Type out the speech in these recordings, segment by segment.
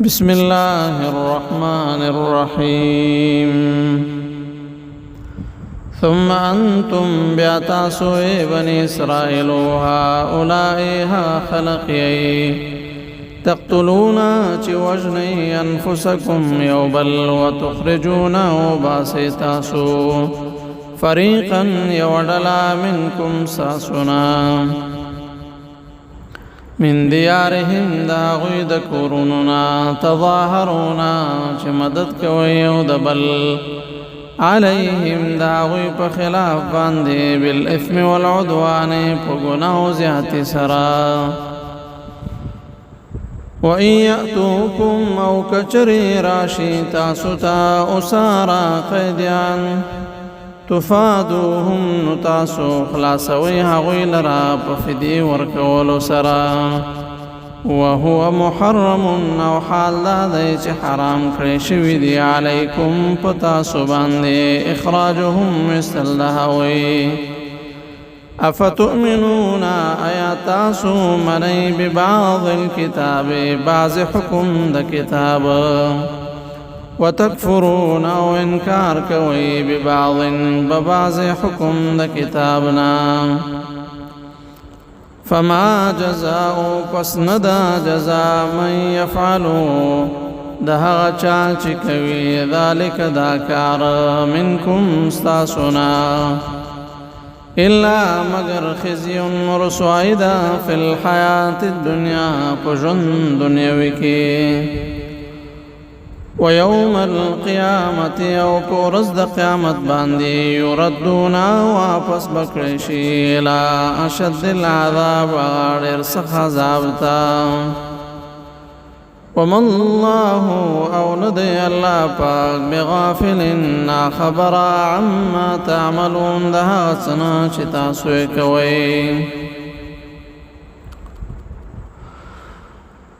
بسم الله الرحمن الرحيم ثم أنتم بأتاسو بني إسرائيل هؤلاء خلقي تقتلون وجني أنفسكم يوبل وتخرجون باسيتاسو فريقا يودلا منكم ساسنا من ديارهم دا غيد كوروننا تظاهرون مدد كوي ودبل عليهم دا غي بخلاف باندي بالإثم والعدوان بغناه زيات سرا وإن يأتوكم أو كچري راشي تاسوتا أسارا قيديان تفادوهم نتاسو خلاصوي هغوی لرا پفدی ورکولو سرا وهو محرم او حال دادی چه حرام کړی شوی دی علیکم پتاسو باندې اخراجهم مثل دهوی افتؤمنون آیاتاسو منی ببعض الكتاب بعض حکم د کتاب وتكفرون او انكار کوي ببعض حكم د كتابنا فما جزاء پس ندا جزاء من يفعلوا دها چا چې کوي ذلك دا کار منكم استاسنا الا مگر خزي رسوائدا في الحياة الدنيا پجن دنیاوی کې ويوم القيامة او پورز د قیامت باندې يردون واپس بکړشي الى اشد العذاب غیر سخت عذاب تا وما الله او ندي الله پاک بغافل خبر عما تعملون ده سنا چې تاسو کوي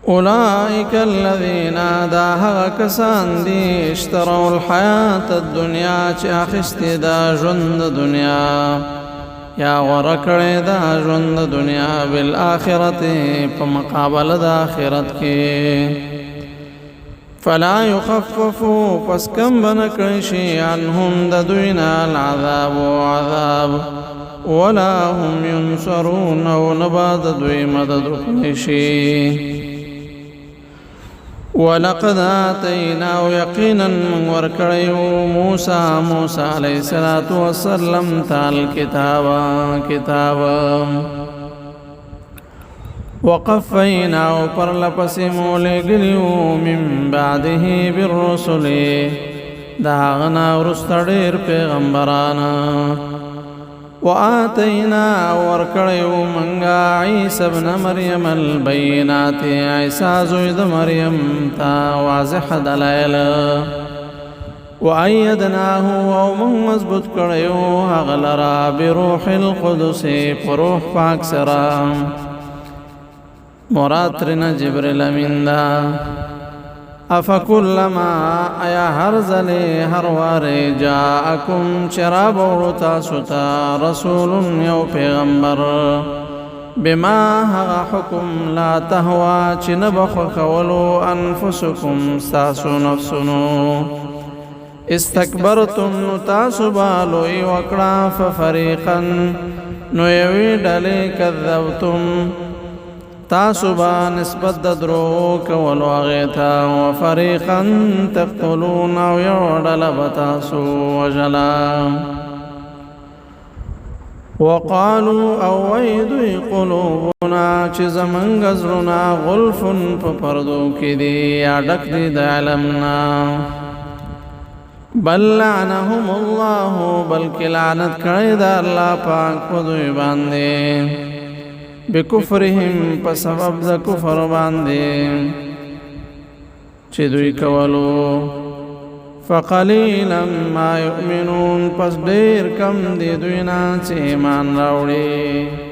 أولئك الذين داها كسان دي اشتروا الحياة الدنيا چه اخشتی دا جند دنیا یا ورکڑی دا جند دنیا بالآخرت پا مقابل دا آخرت کی فلا يخففوا پس کم بنکرشی عنهم دا دوینا العذاب وعذاب ولا هم ينصرون و نباد دوی مدد کشی ولقد آتينا يقينا من ورکړیو موسى عليه الصلاة والسلام تعال كتاب وقفينا پر لپسمو لګلیو من بعده بالرسل داغنا ورستړیر پیغمبرانا وآتينا ورکړیو منغا عيسى ابن مريم البينات عيسى زوید مريم تا واضح دلائل وأيدناه ومن مضبوط کړیو هغلرا بروح القدس روح پاک سرا مراد ترنا جبريل امین دا افکلما ایا هر زلی هر واری جاءکم چراب ورتا ستا رسول یو پیغمبر بما هغا حکم لا تهوا چی نبخ کولو انفسکم ساسو نفسنو استکبرتم نتاسو بالوی وکڑا ففریقا نویوی ڈلی کذبتم تاسو با نسبت د درو کولو غیتا وفریقا تقتلون او یوډل بتاسو وجلا وقالوا او ويد قلوبنا چې زمنګ زرنا غلف په پردو کې دی اډک دی د علمنا بل لعنهم الله بلک لعنت کړی دا الله پاک په دوی باندې بکفرهم په سبب د کفر باندې چې دوی کولو فقلیلا ما یؤمنون پس ډیر کم دی دوی نه چې ایمان راوړي